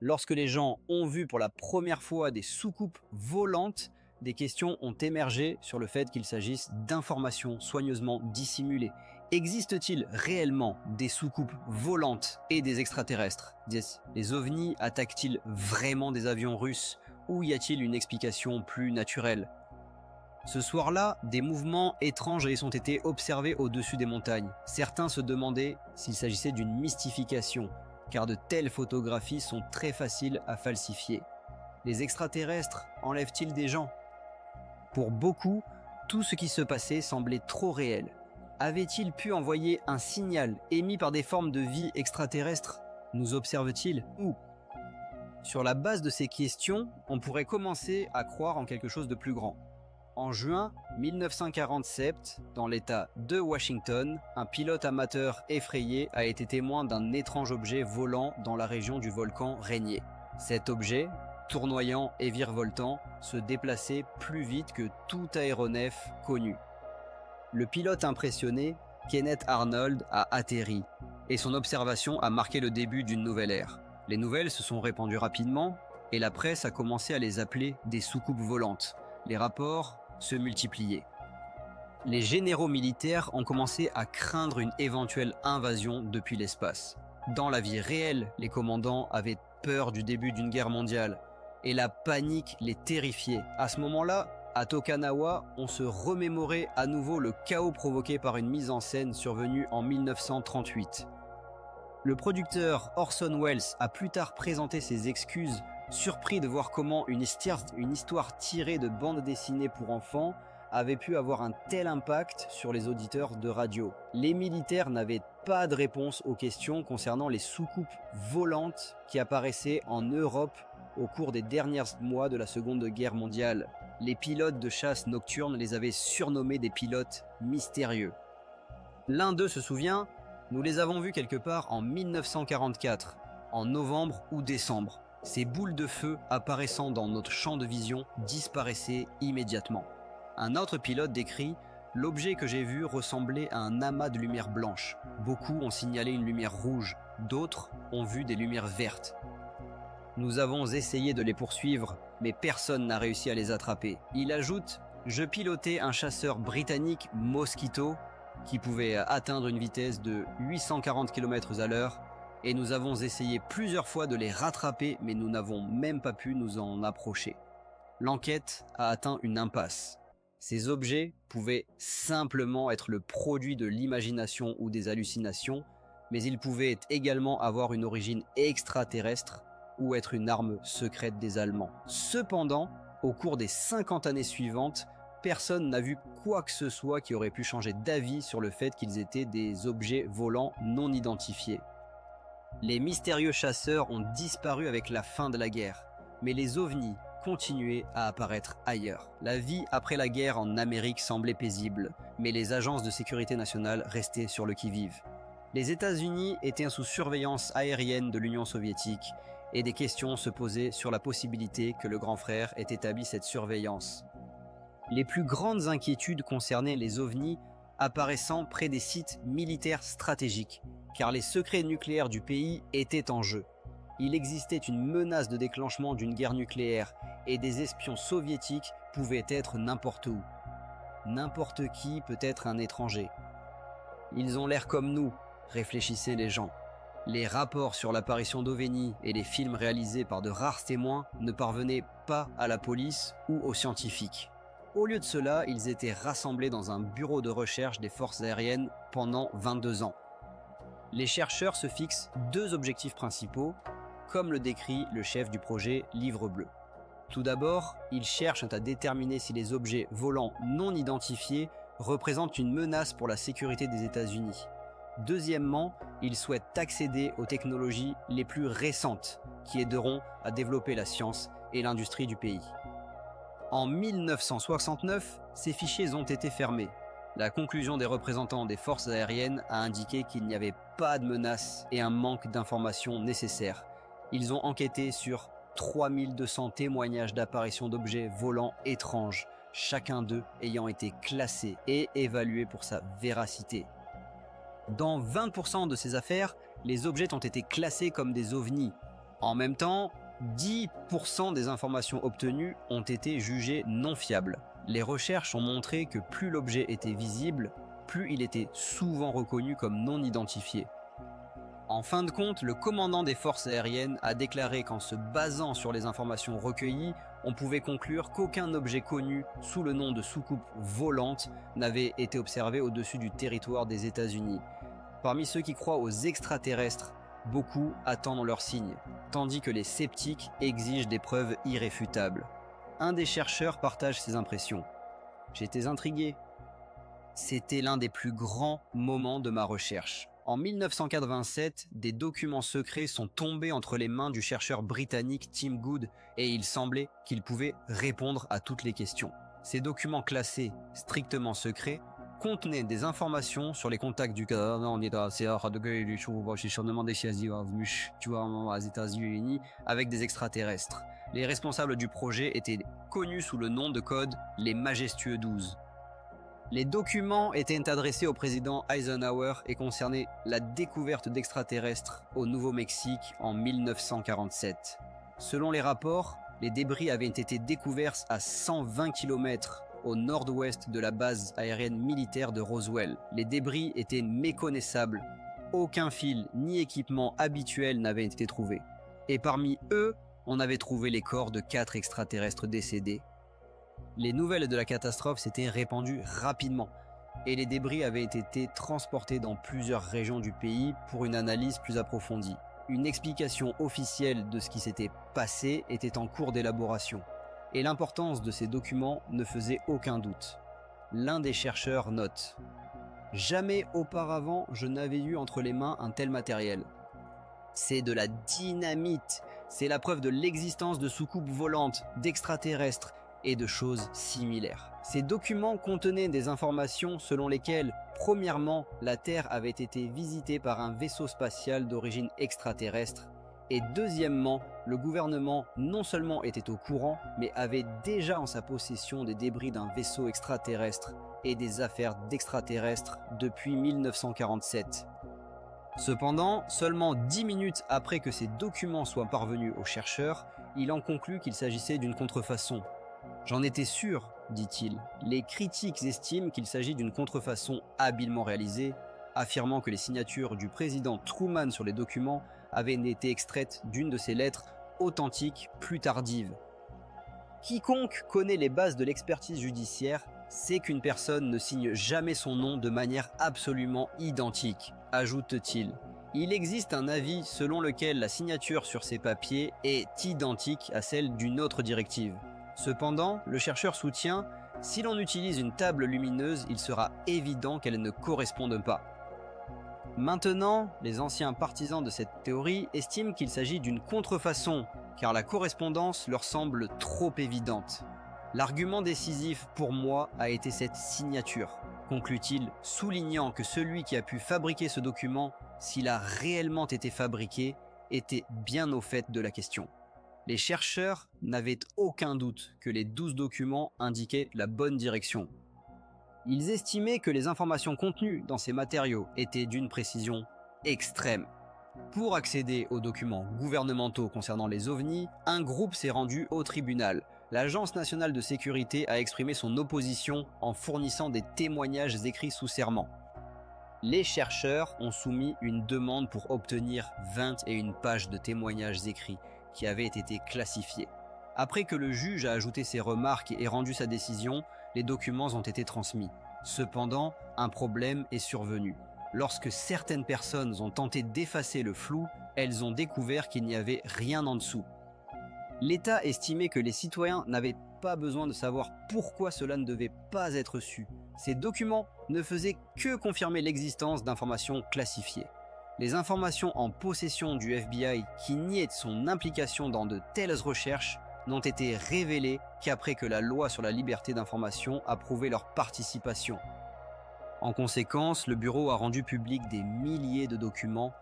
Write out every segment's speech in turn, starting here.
Lorsque les gens ont vu pour la première fois des soucoupes volantes, des questions ont émergé sur le fait qu'il s'agisse d'informations soigneusement dissimulées. Existe-t-il réellement des soucoupes volantes et des extraterrestres? Les ovnis attaquent-ils vraiment des avions russes ou y a-t-il une explication plus naturelle? Ce soir-là, des mouvements étranges ont été observés au-dessus des montagnes. Certains se demandaient s'il s'agissait d'une mystification, car de telles photographies sont très faciles à falsifier. Les extraterrestres enlèvent-ils des gens? Pour beaucoup, tout ce qui se passait semblait trop réel. Avait-il pu envoyer un signal émis par des formes de vie extraterrestres? Nous observe-t-il? Ou, sur la base de ces questions, on pourrait commencer à croire en quelque chose de plus grand. En juin 1947, dans l'État de Washington, un pilote amateur effrayé a été témoin d'un étrange objet volant dans la région du volcan Rainier. Cet objet, tournoyant et virevoltant, se déplaçait plus vite que tout aéronef connu. Le pilote impressionné, Kenneth Arnold, a atterri, et son observation a marqué le début d'une nouvelle ère. Les nouvelles se sont répandues rapidement, et la presse a commencé à les appeler des soucoupes volantes. Les rapports se multipliaient. Les généraux militaires ont commencé à craindre une éventuelle invasion depuis l'espace. Dans la vie réelle, les commandants avaient peur du début d'une guerre mondiale et la panique les terrifiait. À ce moment-là, à Tokanawa, on se remémorait à nouveau le chaos provoqué par une mise en scène survenue en 1938. Le producteur Orson Welles a plus tard présenté ses excuses, surpris de voir comment une histoire tirée de bandes dessinées pour enfants avait pu avoir un tel impact sur les auditeurs de radio. Les militaires n'avaient pas de réponse aux questions concernant les soucoupes volantes qui apparaissaient en Europe au cours des derniers mois de la Seconde Guerre mondiale. Les pilotes de chasse nocturne les avaient surnommés des pilotes mystérieux. L'un d'eux se souvient: nous les avons vus quelque part en 1944, en novembre ou décembre. Ces boules de feu apparaissant dans notre champ de vision disparaissaient immédiatement. Un autre pilote décrit: l'objet que j'ai vu ressemblait à un amas de lumière blanche. Beaucoup ont signalé une lumière rouge, d'autres ont vu des lumières vertes. Nous avons essayé de les poursuivre, mais personne n'a réussi à les attraper. Il ajoute: je pilotais un chasseur britannique Mosquito qui pouvait atteindre une vitesse de 840 km/h et nous avons essayé plusieurs fois de les rattraper, mais nous n'avons même pas pu nous en approcher. L'enquête a atteint une impasse. Ces objets pouvaient simplement être le produit de l'imagination ou des hallucinations, mais ils pouvaient également avoir une origine extraterrestre ou être une arme secrète des Allemands. Cependant, au cours des 50 années suivantes, personne n'a vu quoi que ce soit qui aurait pu changer d'avis sur le fait qu'ils étaient des objets volants non identifiés. Les mystérieux chasseurs ont disparu avec la fin de la guerre, mais les ovnis continuaient à apparaître ailleurs. La vie après la guerre en Amérique semblait paisible, mais les agences de sécurité nationale restaient sur le qui-vive. Les États-Unis étaient sous surveillance aérienne de l'Union soviétique, et des questions se posaient sur la possibilité que le grand frère ait établi cette surveillance. Les plus grandes inquiétudes concernaient les ovnis apparaissant près des sites militaires stratégiques, car les secrets nucléaires du pays étaient en jeu. Il existait une menace de déclenchement d'une guerre nucléaire et des espions soviétiques pouvaient être n'importe où. N'importe qui peut être un étranger. Ils ont l'air comme nous, réfléchissaient les gens. Les rapports sur l'apparition d'ovnis et les films réalisés par de rares témoins ne parvenaient pas à la police ou aux scientifiques. Au lieu de cela, ils étaient rassemblés dans un bureau de recherche des forces aériennes pendant 22 ans. Les chercheurs se fixent deux objectifs principaux, comme le décrit le chef du projet Livre Bleu. Tout d'abord, ils cherchent à déterminer si les objets volants non identifiés représentent une menace pour la sécurité des États-Unis. Deuxièmement, ils souhaitent accéder aux technologies les plus récentes qui aideront à développer la science et l'industrie du pays. En 1969, ces fichiers ont été fermés. La conclusion des représentants des forces aériennes a indiqué qu'il n'y avait pas de menace et un manque d'informations nécessaires. Ils ont enquêté sur 3200 témoignages d'apparitions d'objets volants étranges, chacun d'eux ayant été classé et évalué pour sa véracité. Dans 20% de ces affaires, les objets ont été classés comme des ovnis. En même temps, 10% des informations obtenues ont été jugées non fiables. Les recherches ont montré que plus l'objet était visible, plus il était souvent reconnu comme non identifié. En fin de compte, le commandant des forces aériennes a déclaré qu'en se basant sur les informations recueillies, on pouvait conclure qu'aucun objet connu sous le nom de soucoupe volante n'avait été observé au-dessus du territoire des États-Unis. Parmi ceux qui croient aux extraterrestres, beaucoup attendent leur signe, tandis que les sceptiques exigent des preuves irréfutables. Un des chercheurs partage ses impressions. J'étais intrigué. C'était l'un des plus grands moments de ma recherche. En 1987, des documents secrets sont tombés entre les mains du chercheur britannique Tim Good et il semblait qu'il pouvait répondre à toutes les questions. Ces documents classés strictement secrets contenaient des informations sur les contacts du Canada aux États-Unis avec des extraterrestres. Les responsables du projet étaient connus sous le nom de code les Majestueux 12. Les documents étaient adressés au président Eisenhower et concernaient la découverte d'extraterrestres au Nouveau-Mexique en 1947. Selon les rapports, les débris avaient été découverts à 120 km au nord-ouest de la base aérienne militaire de Roswell. Les débris étaient méconnaissables. Aucun fil ni équipement habituel n'avait été trouvé. Et parmi eux, on avait trouvé les corps de 4 extraterrestres décédés. Les nouvelles de la catastrophe s'étaient répandues rapidement et les débris avaient été transportés dans plusieurs régions du pays pour une analyse plus approfondie. Une explication officielle de ce qui s'était passé était en cours d'élaboration et l'importance de ces documents ne faisait aucun doute. L'un des chercheurs note « Jamais auparavant je n'avais eu entre les mains un tel matériel. C'est de la dynamite, c'est la preuve de l'existence de soucoupes volantes, d'extraterrestres, et de choses similaires. » Ces documents contenaient des informations selon lesquelles, premièrement, la Terre avait été visitée par un vaisseau spatial d'origine extraterrestre, et deuxièmement, le gouvernement non seulement était au courant, mais avait déjà en sa possession des débris d'un vaisseau extraterrestre et des affaires d'extraterrestres depuis 1947. Cependant, seulement 10 minutes après que ces documents soient parvenus aux chercheurs, il en conclut qu'il s'agissait d'une contrefaçon. J'en étais sûr, dit-il. Les critiques estiment qu'il s'agit d'une contrefaçon habilement réalisée, affirmant que les signatures du président Truman sur les documents avaient été extraites d'une de ces lettres authentiques plus tardives. Quiconque connaît les bases de l'expertise judiciaire sait qu'une personne ne signe jamais son nom de manière absolument identique, ajoute-t-il. Il existe un avis selon lequel la signature sur ces papiers est identique à celle d'une autre directive. Cependant, le chercheur soutient, si l'on utilise une table lumineuse, il sera évident qu'elle ne corresponde pas. Maintenant, les anciens partisans de cette théorie estiment qu'il s'agit d'une contrefaçon, car la correspondance leur semble trop évidente. L'argument décisif pour moi a été cette signature, conclut-il, soulignant que celui qui a pu fabriquer ce document, s'il a réellement été fabriqué, était bien au fait de la question. Les chercheurs n'avaient aucun doute que les 12 documents indiquaient la bonne direction. Ils estimaient que les informations contenues dans ces matériaux étaient d'une précision extrême. Pour accéder aux documents gouvernementaux concernant les ovnis, un groupe s'est rendu au tribunal. L'Agence nationale de sécurité a exprimé son opposition en fournissant des témoignages écrits sous serment. Les chercheurs ont soumis une demande pour obtenir 21 pages de témoignages écrits qui avaient été classifiés. Après que le juge a ajouté ses remarques et rendu sa décision, les documents ont été transmis. Cependant, un problème est survenu. Lorsque certaines personnes ont tenté d'effacer le flou, elles ont découvert qu'il n'y avait rien en dessous. L'État estimait que les citoyens n'avaient pas besoin de savoir pourquoi cela ne devait pas être su. Ces documents ne faisaient que confirmer l'existence d'informations classifiées. Les informations en possession du FBI qui niaient son implication dans de telles recherches n'ont été révélées qu'après que la loi sur la liberté d'information a prouvé leur participation. En conséquence, le bureau a rendu public des milliers de documents,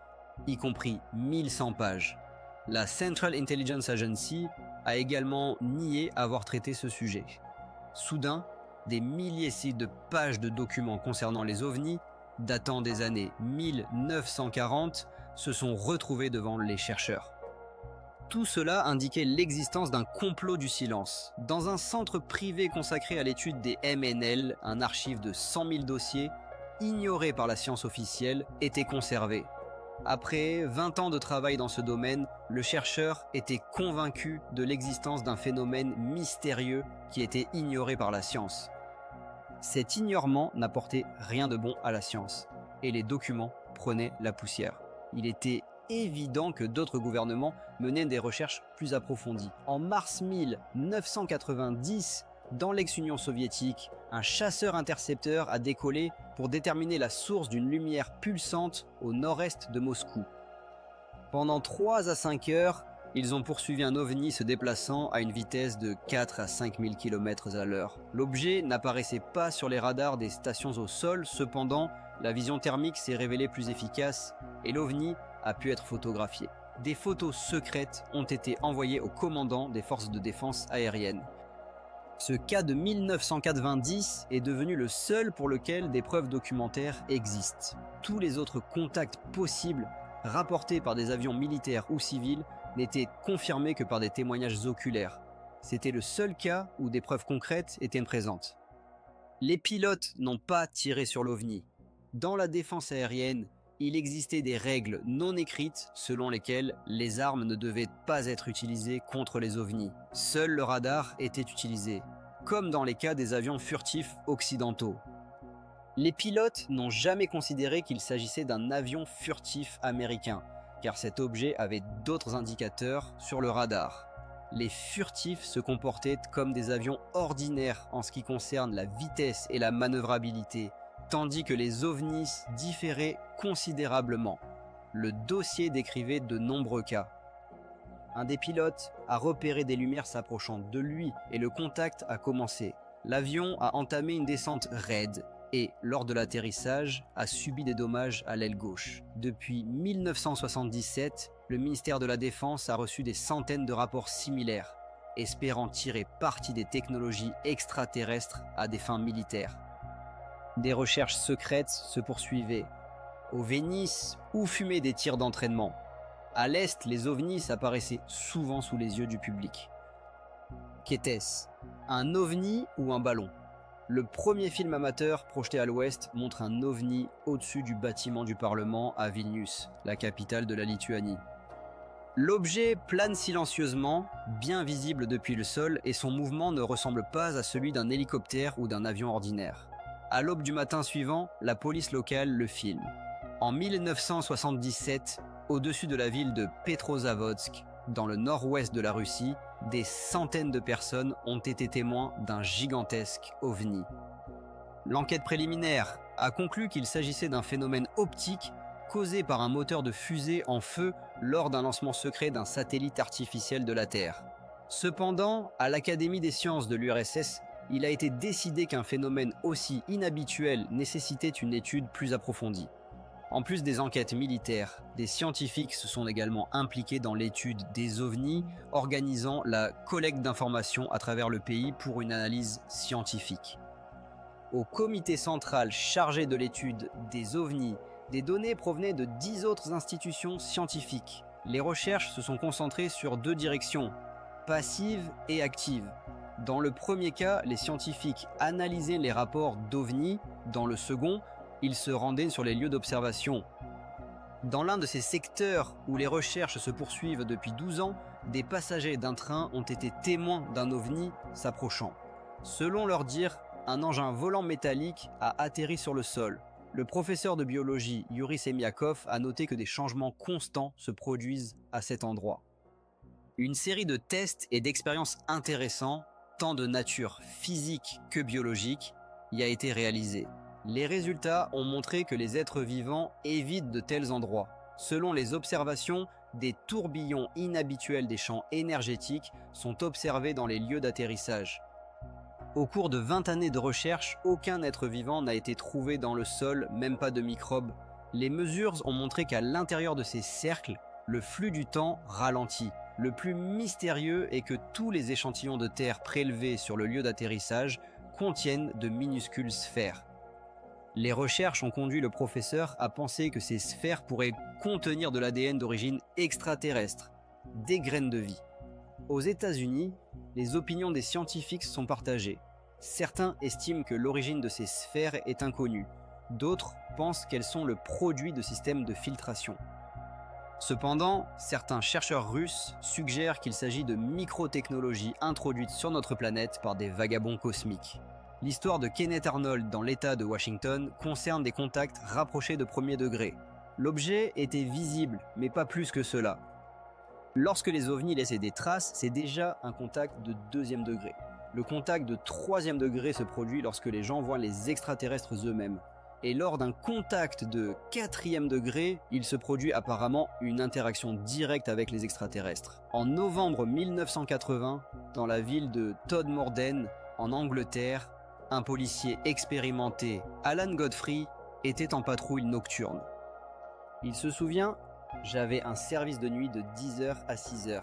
y compris 1100 pages. La Central Intelligence Agency a également nié avoir traité ce sujet. Soudain, des milliers de pages de documents concernant les ovnis, datant des années 1940, se sont retrouvés devant les chercheurs. Tout cela indiquait l'existence d'un complot du silence. Dans un centre privé consacré à l'étude des MNL, un archive de 100 000 dossiers, ignorés par la science officielle, était conservé. Après 20 ans de travail dans ce domaine, le chercheur était convaincu de l'existence d'un phénomène mystérieux qui était ignoré par la science. Cet ignorement n'apportait rien de bon à la science, et les documents prenaient la poussière. Il était évident que d'autres gouvernements menaient des recherches plus approfondies. En mars 1990, dans l'ex-Union soviétique, un chasseur-intercepteur a décollé pour déterminer la source d'une lumière pulsante au nord-est de Moscou. Pendant 3 à 5 heures, ils ont poursuivi un ovni se déplaçant à une vitesse de 4 à 5 000 km à l'heure. L'objet n'apparaissait pas sur les radars des stations au sol, cependant, la vision thermique s'est révélée plus efficace et l'ovni a pu être photographié. Des photos secrètes ont été envoyées au commandant des forces de défense aérienne. Ce cas de 1990 est devenu le seul pour lequel des preuves documentaires existent. Tous les autres contacts possibles, rapportés par des avions militaires ou civils, n'étaient confirmés que par des témoignages oculaires. C'était le seul cas où des preuves concrètes étaient présentes. Les pilotes n'ont pas tiré sur l'OVNI. Dans la défense aérienne, il existait des règles non écrites selon lesquelles les armes ne devaient pas être utilisées contre les ovnis. Seul le radar était utilisé, comme dans les cas des avions furtifs occidentaux. Les pilotes n'ont jamais considéré qu'il s'agissait d'un avion furtif américain, car cet objet avait d'autres indicateurs sur le radar. Les furtifs se comportaient comme des avions ordinaires en ce qui concerne la vitesse et la manœuvrabilité, tandis que les ovnis différaient considérablement. Le dossier décrivait de nombreux cas. Un des pilotes a repéré des lumières s'approchant de lui et le contact a commencé. L'avion a entamé une descente raide et, lors de l'atterrissage, a subi des dommages à l'aile gauche. Depuis 1977, le ministère de la Défense a reçu des centaines de rapports similaires, espérant tirer parti des technologies extraterrestres à des fins militaires. Des recherches secrètes se poursuivaient. Au Vénice, où fumaient des tirs d'entraînement. À l'est, les ovnis apparaissaient souvent sous les yeux du public. Qu'était-ce ? Un ovni ou un ballon ? Le premier film amateur projeté à l'ouest montre un ovni au-dessus du bâtiment du Parlement à Vilnius, la capitale de la Lituanie. L'objet plane silencieusement, bien visible depuis le sol, et son mouvement ne ressemble pas à celui d'un hélicoptère ou d'un avion ordinaire. À l'aube du matin suivant, la police locale le filme. En 1977, au-dessus de la ville de Petrozavodsk, dans le nord-ouest de la Russie, des centaines de personnes ont été témoins d'un gigantesque ovni. L'enquête préliminaire a conclu qu'il s'agissait d'un phénomène optique causé par un moteur de fusée en feu lors d'un lancement secret d'un satellite artificiel de la Terre. Cependant, à l'Académie des sciences de l'URSS, il a été décidé qu'un phénomène aussi inhabituel nécessitait une étude plus approfondie. En plus des enquêtes militaires, des scientifiques se sont également impliqués dans l'étude des ovnis, organisant la collecte d'informations à travers le pays pour une analyse scientifique. Au comité central chargé de l'étude des ovnis, des données provenaient de 10 autres institutions scientifiques. Les recherches se sont concentrées sur 2 directions, passive et active. Dans le premier cas, les scientifiques analysaient les rapports d'OVNI. Dans le second, ils se rendaient sur les lieux d'observation. Dans l'un de ces secteurs où les recherches se poursuivent depuis 12 ans, des passagers d'un train ont été témoins d'un OVNI s'approchant. Selon leur dire, un engin volant métallique a atterri sur le sol. Le professeur de biologie Yuri Semiakov a noté que des changements constants se produisent à cet endroit. Une série de tests et d'expériences intéressants, tant de nature physique que biologique, y a été réalisée. Les résultats ont montré que les êtres vivants évitent de tels endroits. Selon les observations, des tourbillons inhabituels des champs énergétiques sont observés dans les lieux d'atterrissage. Au cours de 20 années de recherche, aucun être vivant n'a été trouvé dans le sol, même pas de microbes. Les mesures ont montré qu'à l'intérieur de ces cercles, le flux du temps ralentit. Le plus mystérieux est que tous les échantillons de terre prélevés sur le lieu d'atterrissage contiennent de minuscules sphères. Les recherches ont conduit le professeur à penser que ces sphères pourraient contenir de l'ADN d'origine extraterrestre. des graines de vie. Aux États-Unis, les opinions des scientifiques sont partagées. Certains estiment que l'origine de ces sphères est inconnue. D'autres pensent qu'elles sont le produit de systèmes de filtration. Cependant, certains chercheurs russes suggèrent qu'il s'agit de microtechnologies introduites sur notre planète par des vagabonds cosmiques. L'histoire de Kenneth Arnold dans l'État de Washington concerne des contacts rapprochés de premier degré. L'objet était visible, mais pas plus que cela. Lorsque les ovnis laissaient des traces, c'est déjà un contact de deuxième degré. Le contact de troisième degré se produit lorsque les gens voient les extraterrestres eux-mêmes. Et lors d'un contact de quatrième degré, il se produit apparemment une interaction directe avec les extraterrestres. En novembre 1980, dans la ville de Todmorden, en Angleterre, un policier expérimenté, Alan Godfrey, était en patrouille nocturne. Il se souvient, j'avais un service de nuit de 10h à 6h.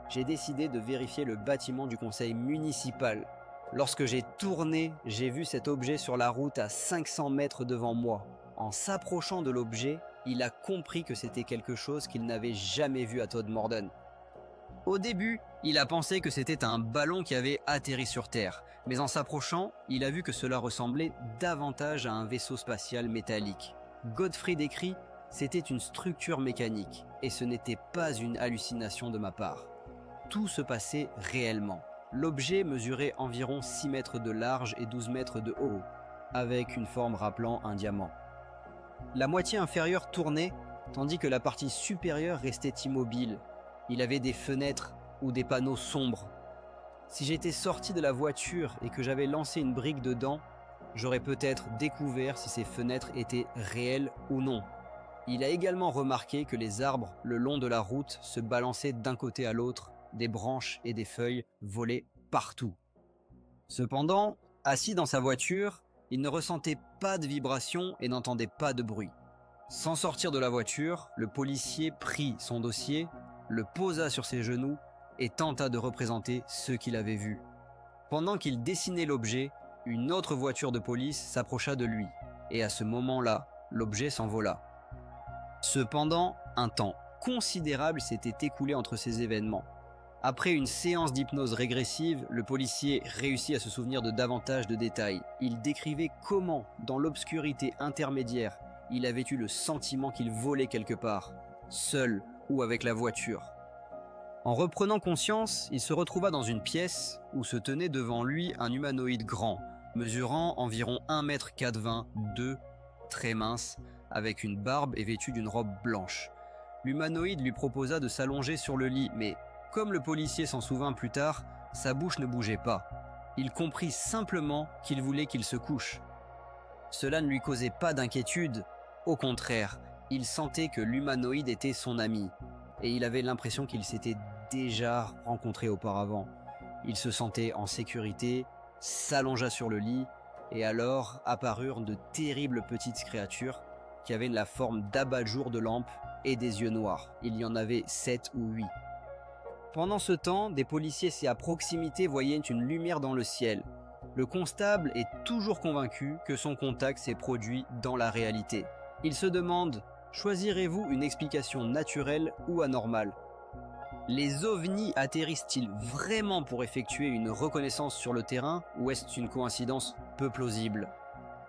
J'ai décidé de vérifier le bâtiment du conseil municipal. Lorsque j'ai tourné, j'ai vu cet objet sur la route à 500 mètres devant moi. En s'approchant de l'objet, il a compris que c'était quelque chose qu'il n'avait jamais vu à Todmorden. Au début, il a pensé que c'était un ballon qui avait atterri sur Terre, mais en s'approchant, il a vu que cela ressemblait davantage à un vaisseau spatial métallique. Godfrey décrit, c'était une structure mécanique, et ce n'était pas une hallucination de ma part. Tout se passait réellement. L'objet mesurait environ 6 mètres de large et 12 mètres de haut, avec une forme rappelant un diamant. La moitié inférieure tournait, tandis que la partie supérieure restait immobile. Il avait des fenêtres ou des panneaux sombres. Si j'étais sorti de la voiture et que j'avais lancé une brique dedans, j'aurais peut-être découvert si ces fenêtres étaient réelles ou non. Il a également remarqué que les arbres le long de la route se balançaient d'un côté à l'autre, des branches et des feuilles volaient partout. Cependant, assis dans sa voiture, il ne ressentait pas de vibration et n'entendait pas de bruit. Sans sortir de la voiture, le policier prit son dossier, le posa sur ses genoux et tenta de représenter ce qu'il avait vu. Pendant qu'il dessinait l'objet, une autre voiture de police s'approcha de lui, et à ce moment-là, l'objet s'envola. Cependant, un temps considérable s'était écoulé entre ces événements. Après une séance d'hypnose régressive, le policier réussit à se souvenir de davantage de détails. Il décrivait comment, dans l'obscurité intermédiaire, il avait eu le sentiment qu'il volait quelque part, seul ou avec la voiture. En reprenant conscience, il se retrouva dans une pièce où se tenait devant lui un humanoïde grand, mesurant environ 1,4 m, 2, très mince, avec une barbe et vêtu d'une robe blanche. L'humanoïde lui proposa de s'allonger sur le lit, mais comme le policier s'en souvint plus tard, sa bouche ne bougeait pas. Il comprit simplement qu'il voulait qu'il se couche. Cela ne lui causait pas d'inquiétude. Au contraire, il sentait que l'humanoïde était son ami, et il avait l'impression qu'il s'était déjà rencontré auparavant. Il se sentait en sécurité, s'allongea sur le lit, et alors apparurent de terribles petites créatures qui avaient la forme d'abat-jour de lampe et des yeux noirs. Il y en avait 7 ou 8. Pendant ce temps, des policiers à proximité voyaient une lumière dans le ciel. Le constable est toujours convaincu que son contact s'est produit dans la réalité. Il se demande, choisirez-vous une explication naturelle ou anormale? Les ovnis atterrissent-ils vraiment pour effectuer une reconnaissance sur le terrain ou est-ce une coïncidence peu plausible?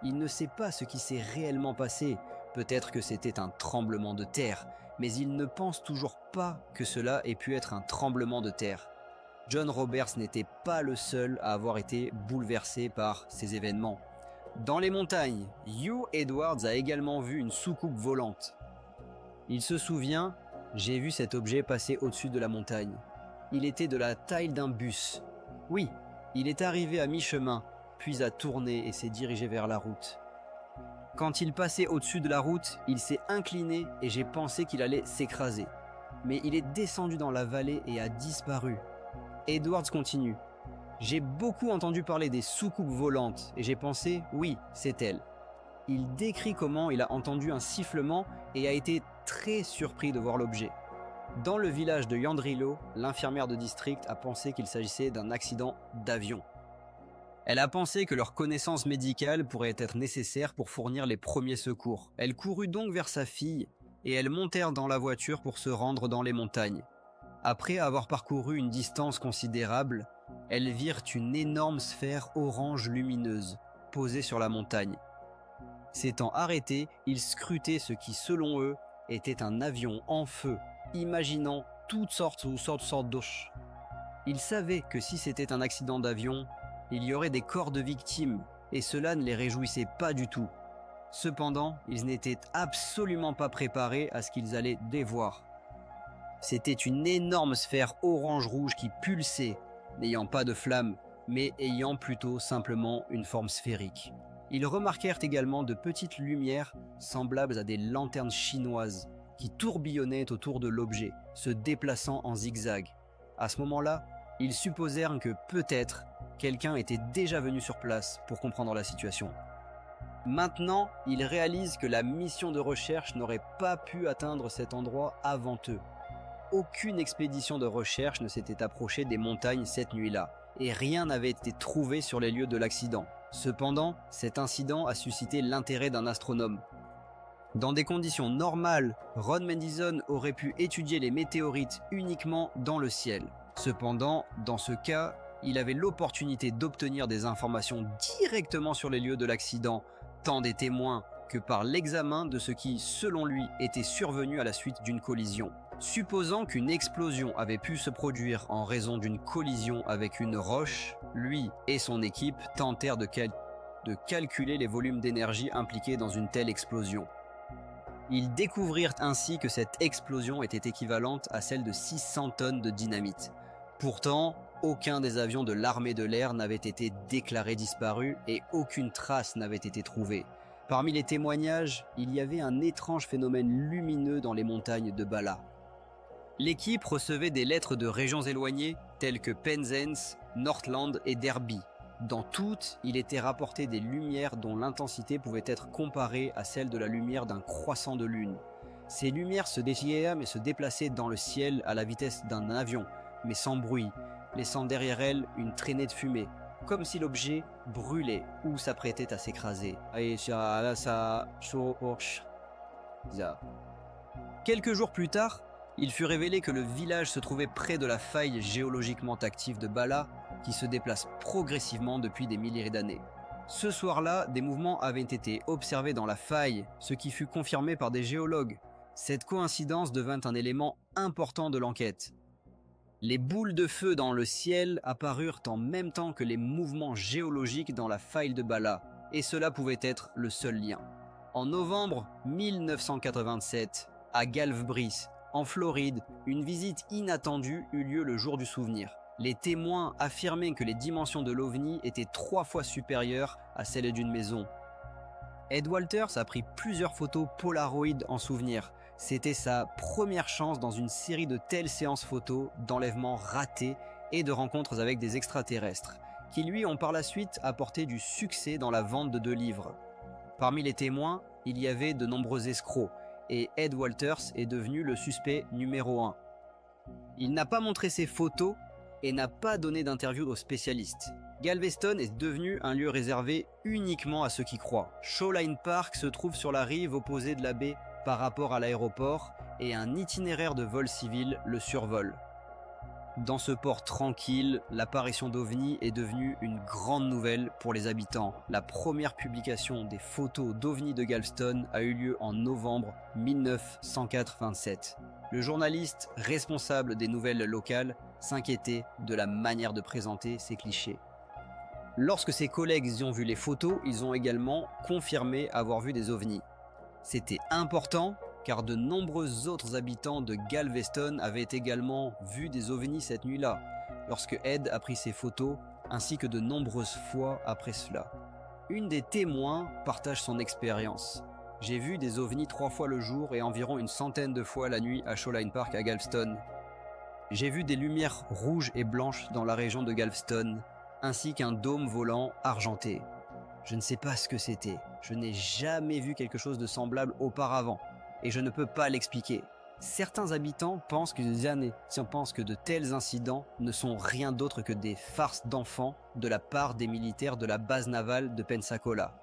Il ne sait pas ce qui s'est réellement passé. Peut-être que c'était un tremblement de terre, mais il ne pense toujours pas que cela ait pu être un tremblement de terre. John Roberts n'était pas le seul à avoir été bouleversé par ces événements. Dans les montagnes, Hugh Edwards a également vu une soucoupe volante. Il se souvient, j'ai vu cet objet passer au-dessus de la montagne. Il était de la taille d'un bus. Oui, il est arrivé à mi-chemin, puis a tourné et s'est dirigé vers la route. Quand il passait au-dessus de la route, il s'est incliné et j'ai pensé qu'il allait s'écraser. Mais il est descendu dans la vallée et a disparu. Edwards continue. J'ai beaucoup entendu parler des soucoupes volantes et j'ai pensé, oui, c'est elle. Il décrit comment il a entendu un sifflement et a été très surpris de voir l'objet. Dans le village de Yandrilo, l'infirmière de district a pensé qu'il s'agissait d'un accident d'avion. Elle a pensé que leur connaissance médicale pourrait être nécessaire pour fournir les premiers secours. Elle courut donc vers sa fille et elles montèrent dans la voiture pour se rendre dans les montagnes. Après avoir parcouru une distance considérable, elles virent une énorme sphère orange lumineuse posée sur la montagne. S'étant arrêtés, ils scrutaient ce qui, selon eux, était un avion en feu, imaginant toutes sortes d'oches. Ils savaient que si c'était un accident d'avion, il y aurait des corps de victimes, et cela ne les réjouissait pas du tout. Cependant, ils n'étaient absolument pas préparés à ce qu'ils allaient dévoir. C'était une énorme sphère orange-rouge qui pulsait, n'ayant pas de flamme, mais ayant plutôt simplement une forme sphérique. Ils remarquèrent également de petites lumières semblables à des lanternes chinoises qui tourbillonnaient autour de l'objet, se déplaçant en zigzag. À ce moment-là, ils supposèrent que peut-être quelqu'un était déjà venu sur place pour comprendre la situation. Maintenant, ils réalisent que la mission de recherche n'aurait pas pu atteindre cet endroit avant eux. Aucune expédition de recherche ne s'était approchée des montagnes cette nuit-là, et rien n'avait été trouvé sur les lieux de l'accident. Cependant, cet incident a suscité l'intérêt d'un astronome. Dans des conditions normales, Ron Mendizon aurait pu étudier les météorites uniquement dans le ciel. Cependant, dans ce cas, il avait l'opportunité d'obtenir des informations directement sur les lieux de l'accident, tant des témoins que par l'examen de ce qui, selon lui, était survenu à la suite d'une collision. Supposant qu'une explosion avait pu se produire en raison d'une collision avec une roche, lui et son équipe tentèrent de calculer les volumes d'énergie impliqués dans une telle explosion. Ils découvrirent ainsi que cette explosion était équivalente à celle de 600 tonnes de dynamite. Pourtant, aucun des avions de l'armée de l'air n'avait été déclaré disparu et aucune trace n'avait été trouvée. Parmi les témoignages, il y avait un étrange phénomène lumineux dans les montagnes de Bala. L'équipe recevait des lettres de régions éloignées telles que Penzance, Northland et Derby. Dans toutes, il était rapporté des lumières dont l'intensité pouvait être comparée à celle de la lumière d'un croissant de lune. Ces lumières se défiaient et se déplaçaient dans le ciel à la vitesse d'un avion, mais sans bruit, laissant derrière elles une traînée de fumée, comme si l'objet brûlait ou s'apprêtait à s'écraser. Quelques jours plus tard, il fut révélé que le village se trouvait près de la faille géologiquement active de Bala, qui se déplace progressivement depuis des milliers d'années. Ce soir-là, des mouvements avaient été observés dans la faille, ce qui fut confirmé par des géologues. Cette coïncidence devint un élément important de l'enquête. Les boules de feu dans le ciel apparurent en même temps que les mouvements géologiques dans la faille de Bala, et cela pouvait être le seul lien. En novembre 1987, à Galvebris, en Floride, une visite inattendue eut lieu le jour du souvenir. Les témoins affirmaient que les dimensions de l'OVNI étaient 3 fois supérieures à celles d'une maison. Ed Walters a pris plusieurs photos Polaroid en souvenir. C'était sa première chance dans une série de telles séances photos d'enlèvements ratés et de rencontres avec des extraterrestres, qui lui ont par la suite apporté du succès dans la vente de 2 livres. Parmi les témoins, il y avait de nombreux escrocs, et Ed Walters est devenu le suspect numéro 1. Il n'a pas montré ses photos et n'a pas donné d'interview aux spécialistes. Galveston est devenu un lieu réservé uniquement à ceux qui croient. Shoreline Park se trouve sur la rive opposée de la baie par rapport à l'aéroport et un itinéraire de vol civil le survole. Dans ce port tranquille, l'apparition d'OVNI est devenue une grande nouvelle pour les habitants. La première publication des photos d'OVNI de Galveston a eu lieu en novembre 1987. Le journaliste responsable des nouvelles locales s'inquiétait de la manière de présenter ces clichés. Lorsque ses collègues ont vu les photos, ils ont également confirmé avoir vu des ovnis. C'était important car de nombreux autres habitants de Galveston avaient également vu des ovnis cette nuit-là, lorsque Ed a pris ces photos, ainsi que de nombreuses fois après cela. Une des témoins partage son expérience. J'ai vu des ovnis 3 fois le jour et environ une centaine de fois la nuit à Shoreline Park à Galveston. J'ai vu des lumières rouges et blanches dans la région de Galveston, ainsi qu'un dôme volant argenté. Je ne sais pas ce que c'était. Je n'ai jamais vu quelque chose de semblable auparavant, et je ne peux pas l'expliquer. Certains habitants pensent que de tels incidents ne sont rien d'autre que des farces d'enfants de la part des militaires de la base navale de Pensacola.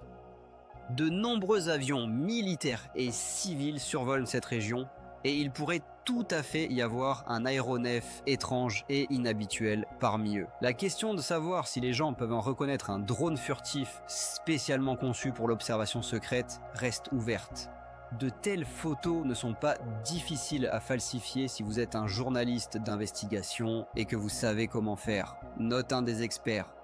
De nombreux avions militaires et civils survolent cette région, Et il pourrait tout à fait y avoir un aéronef étrange et inhabituel parmi eux. La question de savoir si les gens peuvent en reconnaître un drone furtif spécialement conçu pour l'observation secrète reste ouverte. De telles photos ne sont pas difficiles à falsifier si vous êtes un journaliste d'investigation et que vous savez comment faire. Note un des experts.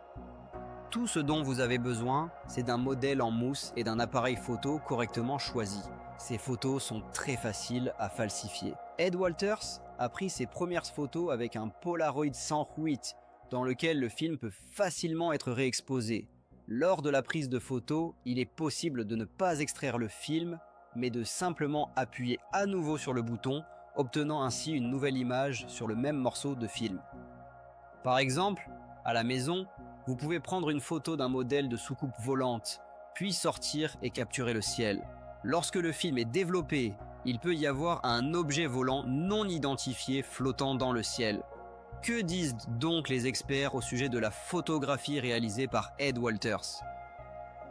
Tout ce dont vous avez besoin, c'est d'un modèle en mousse et d'un appareil photo correctement choisi. Ces photos sont très faciles à falsifier. Ed Walters a pris ses premières photos avec un Polaroid 108 dans lequel le film peut facilement être réexposé. Lors de la prise de photo, il est possible de ne pas extraire le film, mais de simplement appuyer à nouveau sur le bouton, obtenant ainsi une nouvelle image sur le même morceau de film. Par exemple, à la maison, vous pouvez prendre une photo d'un modèle de soucoupe volante, puis sortir et capturer le ciel. Lorsque le film est développé, il peut y avoir un objet volant non identifié flottant dans le ciel. Que disent donc les experts au sujet de la photographie réalisée par Ed Walters ?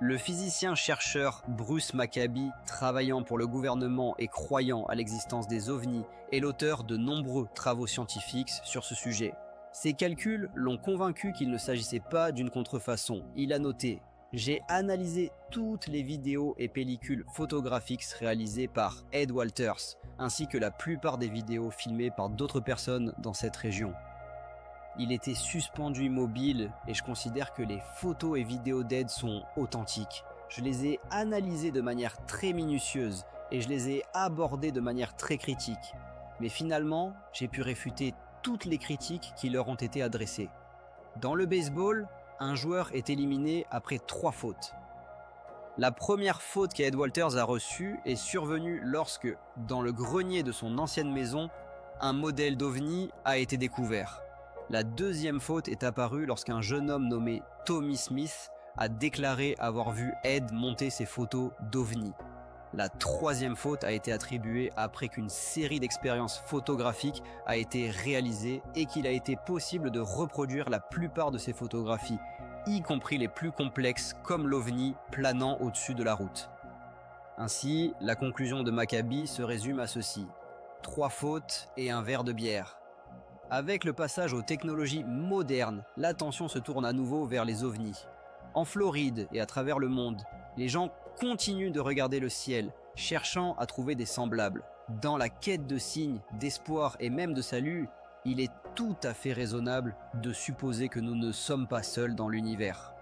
Le physicien-chercheur Bruce Maccabee, travaillant pour le gouvernement et croyant à l'existence des ovnis, est l'auteur de nombreux travaux scientifiques sur ce sujet. Ses calculs l'ont convaincu qu'il ne s'agissait pas d'une contrefaçon. Il a noté: j'ai analysé toutes les vidéos et pellicules photographiques réalisées par Ed Walters, ainsi que la plupart des vidéos filmées par d'autres personnes dans cette région. Il était suspendu immobile et je considère que les photos et vidéos d'Ed sont authentiques. Je les ai analysées de manière très minutieuse et je les ai abordées de manière très critique. Mais finalement, j'ai pu réfuter toutes les critiques qui leur ont été adressées. Dans le baseball, un joueur est éliminé après 3 fautes. La première faute qu'Ed Walters a reçue est survenue lorsque, dans le grenier de son ancienne maison, un modèle d'OVNI a été découvert. La deuxième faute est apparue lorsqu'un jeune homme nommé Tommy Smith a déclaré avoir vu Ed monter ses photos d'OVNI. La troisième faute a été attribuée après qu'une série d'expériences photographiques a été réalisée et qu'il a été possible de reproduire la plupart de ces photographies, y compris les plus complexes comme l'OVNI planant au-dessus de la route. Ainsi, la conclusion de Maccabee se résume à ceci: 3 fautes et un verre de bière. Avec le passage aux technologies modernes, l'attention se tourne à nouveau vers les ovnis. En Floride et à travers le monde, les gens continuent de regarder le ciel, cherchant à trouver des semblables. Dans la quête de signes, d'espoir et même de salut, il est tout à fait raisonnable de supposer que nous ne sommes pas seuls dans l'univers.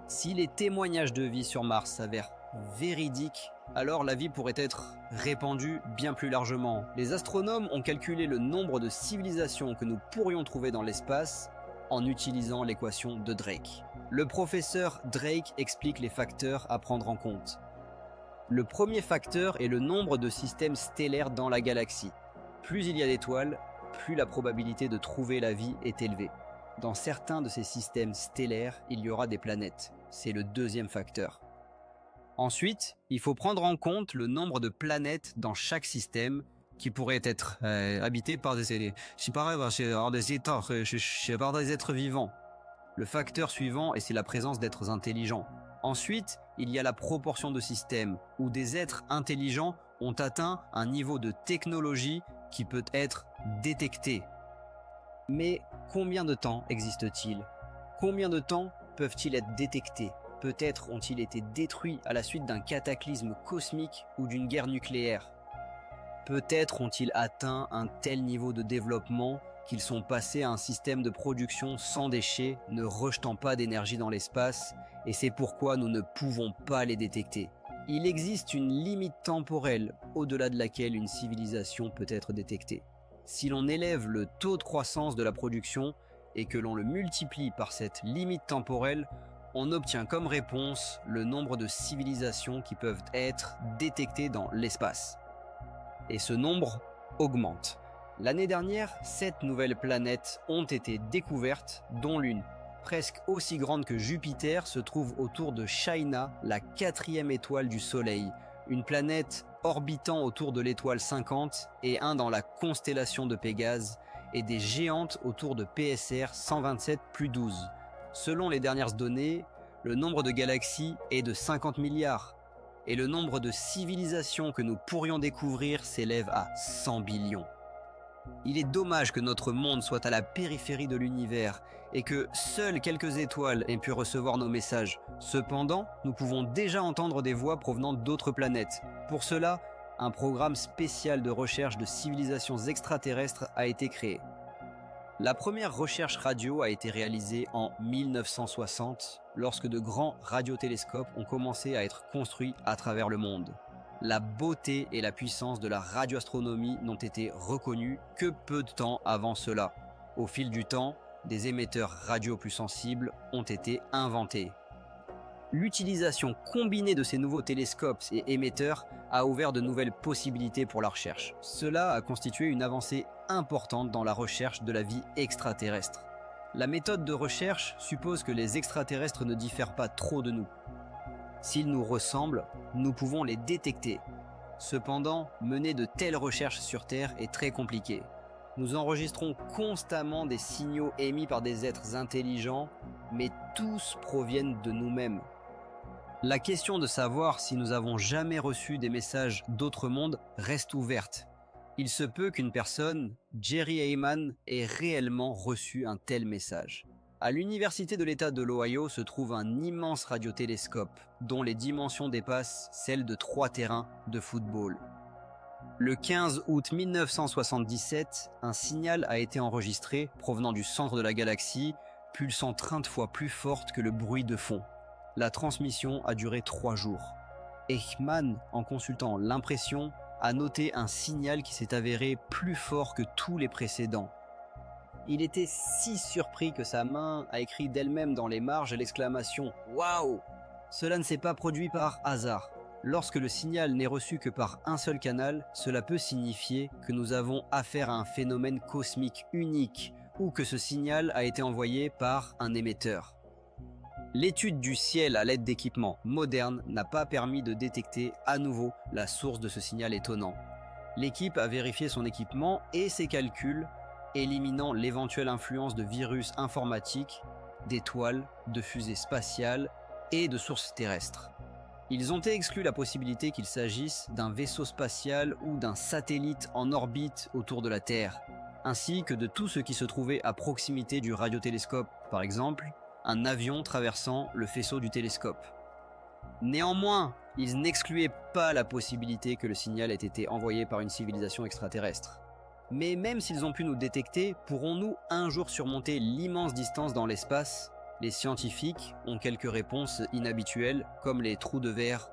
Si les témoignages de vie sur Mars s'avèrent véridiques, alors la vie pourrait être répandue bien plus largement. Les astronomes ont calculé le nombre de civilisations que nous pourrions trouver dans l'espace en utilisant l'équation de Drake. Le professeur Drake explique les facteurs à prendre en compte. Le premier facteur est le nombre de systèmes stellaires dans la galaxie. Plus il y a d'étoiles, plus la probabilité de trouver la vie est élevée. Dans certains de ces systèmes stellaires, il y aura des planètes. C'est le deuxième facteur. Ensuite, il faut prendre en compte le nombre de planètes dans chaque système qui pourraient être habitées par des êtres vivants. Le facteur suivant, et c'est la présence d'êtres intelligents. Ensuite, il y a la proportion de systèmes où des êtres intelligents ont atteint un niveau de technologie qui peut être détecté. Mais combien de temps existe-t-il ? Combien de temps peuvent-ils être détectés ? Peut-être ont-ils été détruits à la suite d'un cataclysme cosmique ou d'une guerre nucléaire. Peut-être ont-ils atteint un tel niveau de développement qu'ils sont passés à un système de production sans déchets, ne rejetant pas d'énergie dans l'espace, et c'est pourquoi nous ne pouvons pas les détecter. Il existe une limite temporelle au-delà de laquelle une civilisation peut être détectée. Si l'on élève le taux de croissance de la production et que l'on le multiplie par cette limite temporelle, on obtient comme réponse le nombre de civilisations qui peuvent être détectées dans l'espace. Et ce nombre augmente. L'année dernière, 7 nouvelles planètes ont été découvertes, dont l'une, presque aussi grande que Jupiter, se trouve autour de Shaina, la 4e étoile du Soleil, une planète orbitant autour de l'étoile 50 et un dans la constellation de Pégase, et des géantes autour de PSR 127 plus 12. Selon les dernières données, le nombre de galaxies est de 50 milliards. et le nombre de civilisations que nous pourrions découvrir s'élève à 100 billions. Il est dommage que notre monde soit à la périphérie de l'univers et que seules quelques étoiles aient pu recevoir nos messages. Cependant, nous pouvons déjà entendre des voix provenant d'autres planètes. Pour cela, un programme spécial de recherche de civilisations extraterrestres a été créé. La première recherche radio a été réalisée en 1960, lorsque de grands radiotélescopes ont commencé à être construits à travers le monde. La beauté et la puissance de la radioastronomie n'ont été reconnues que peu de temps avant cela. Au fil du temps, des émetteurs radio plus sensibles ont été inventés. L'utilisation combinée de ces nouveaux télescopes et émetteurs a ouvert de nouvelles possibilités pour la recherche. Cela a constitué une avancée importante dans la recherche de la vie extraterrestre. La méthode de recherche suppose que les extraterrestres ne diffèrent pas trop de nous. S'ils nous ressemblent, nous pouvons les détecter. Cependant, mener de telles recherches sur Terre est très compliqué. Nous enregistrons constamment des signaux émis par des êtres intelligents, mais tous proviennent de nous-mêmes. La question de savoir si nous avons jamais reçu des messages d'autres mondes reste ouverte. Il se peut qu'une personne, Jerry Heyman, ait réellement reçu un tel message. À l'université de l'État de l'Ohio se trouve un immense radiotélescope, dont les dimensions dépassent celles de 3 terrains de football. Le 15 août 1977, un signal a été enregistré provenant du centre de la galaxie, pulsant 30 fois plus forte que le bruit de fond. La transmission a duré 3 jours. Heyman, en consultant l'impression, a noté un signal qui s'est avéré plus fort que tous les précédents. Il était si surpris que sa main a écrit d'elle-même dans les marges l'exclamation « Waouh !» Cela ne s'est pas produit par hasard. Lorsque le signal n'est reçu que par un seul canal, cela peut signifier que nous avons affaire à un phénomène cosmique unique ou que ce signal a été envoyé par un émetteur. L'étude du ciel à l'aide d'équipements modernes n'a pas permis de détecter à nouveau la source de ce signal étonnant. L'équipe a vérifié son équipement et ses calculs, éliminant l'éventuelle influence de virus informatiques, d'étoiles, de fusées spatiales et de sources terrestres. Ils ont exclu la possibilité qu'il s'agisse d'un vaisseau spatial ou d'un satellite en orbite autour de la Terre, ainsi que de tout ce qui se trouvait à proximité du radiotélescope, par exemple, un avion traversant le faisceau du télescope. Néanmoins, ils n'excluaient pas la possibilité que le signal ait été envoyé par une civilisation extraterrestre. Mais même s'ils ont pu nous détecter, pourrons-nous un jour surmonter l'immense distance dans l'espace ? Les scientifiques ont quelques réponses inhabituelles, comme les trous de verre.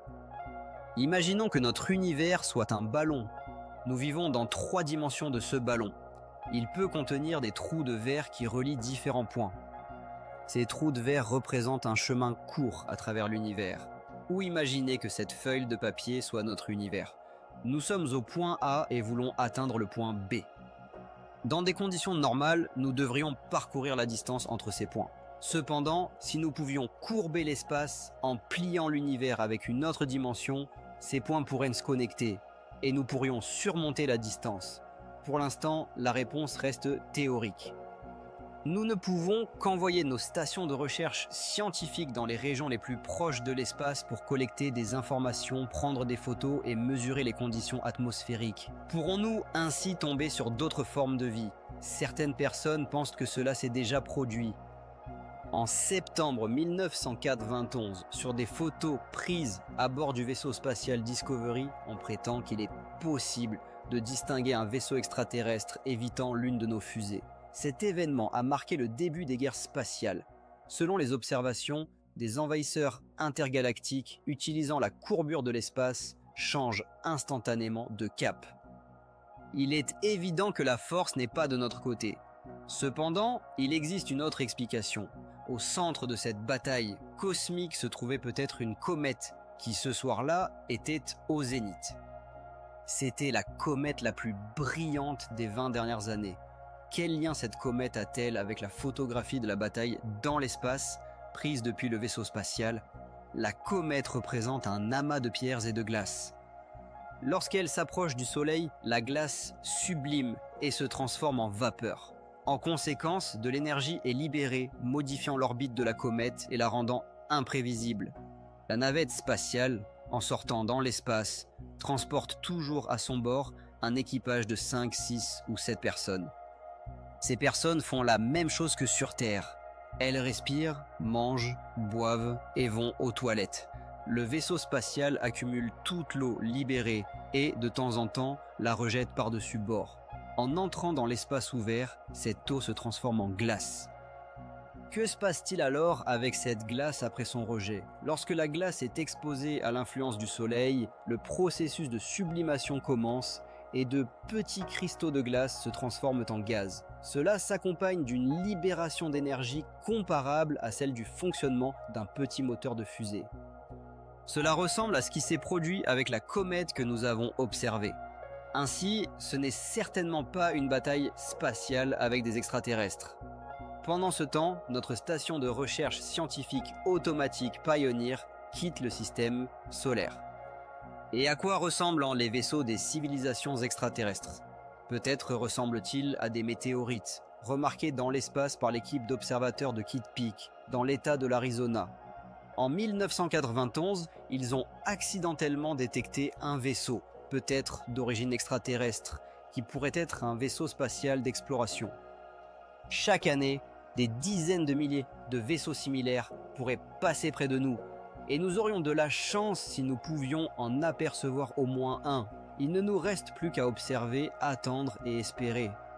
Imaginons que notre univers soit un ballon. Nous vivons dans 3 dimensions de ce ballon. Il peut contenir des trous de verre qui relient différents points. Ces trous de verre représentent un chemin court à travers l'univers. Ou imaginez que cette feuille de papier soit notre univers. Nous sommes au point A et voulons atteindre le point B. Dans des conditions normales, nous devrions parcourir la distance entre ces points. Cependant, si nous pouvions courber l'espace en pliant l'univers avec une autre dimension, ces points pourraient se connecter et nous pourrions surmonter la distance. Pour l'instant, la réponse reste théorique. Nous ne pouvons qu'envoyer nos stations de recherche scientifiques dans les régions les plus proches de l'espace pour collecter des informations, prendre des photos et mesurer les conditions atmosphériques. Pourrons-nous ainsi tomber sur d'autres formes de vie ? Certaines personnes pensent que cela s'est déjà produit. En septembre 1991, sur des photos prises à bord du vaisseau spatial Discovery, on prétend qu'il est possible de distinguer un vaisseau extraterrestre évitant l'une de nos fusées. Cet événement a marqué le début des guerres spatiales. Selon les observations, des envahisseurs intergalactiques utilisant la courbure de l'espace changent instantanément de cap. Il est évident que la force n'est pas de notre côté. Cependant, il existe une autre explication. Au centre de cette bataille cosmique se trouvait peut-être une comète qui ce soir-là était au zénith. C'était la comète la plus brillante des 20 dernières années. Quel lien cette comète a-t-elle avec la photographie de la bataille dans l'espace, prise depuis le vaisseau spatial ? La comète représente un amas de pierres et de glace. Lorsqu'elle s'approche du Soleil, la glace sublime et se transforme en vapeur. En conséquence, de l'énergie est libérée, modifiant l'orbite de la comète et la rendant imprévisible. La navette spatiale, en sortant dans l'espace, transporte toujours à son bord un équipage de 5, 6 ou 7 personnes. Ces personnes font la même chose que sur Terre. Elles respirent, mangent, boivent et vont aux toilettes. Le vaisseau spatial accumule toute l'eau libérée et, de temps en temps, la rejette par-dessus bord. En entrant dans l'espace ouvert, cette eau se transforme en glace. Que se passe-t-il alors avec cette glace après son rejet? Lorsque la glace est exposée à l'influence du soleil, le processus de sublimation commence et de petits cristaux de glace se transforment en gaz. Cela s'accompagne d'une libération d'énergie comparable à celle du fonctionnement d'un petit moteur de fusée. Cela ressemble à ce qui s'est produit avec la comète que nous avons observée. Ainsi, ce n'est certainement pas une bataille spatiale avec des extraterrestres. Pendant ce temps, notre station de recherche scientifique automatique Pioneer quitte le système solaire. Et à quoi ressemblent les vaisseaux des civilisations extraterrestres? Peut-être ressemblent-ils à des météorites, remarqués dans l'espace par l'équipe d'observateurs de Kitt Peak, dans l'état de l'Arizona. En 1991, ils ont accidentellement détecté un vaisseau, peut-être d'origine extraterrestre, qui pourrait être un vaisseau spatial d'exploration. Chaque année, des dizaines de milliers de vaisseaux similaires pourraient passer près de nous, et nous aurions de la chance si nous pouvions en apercevoir au moins un. Il ne nous reste plus qu'à observer, attendre et espérer.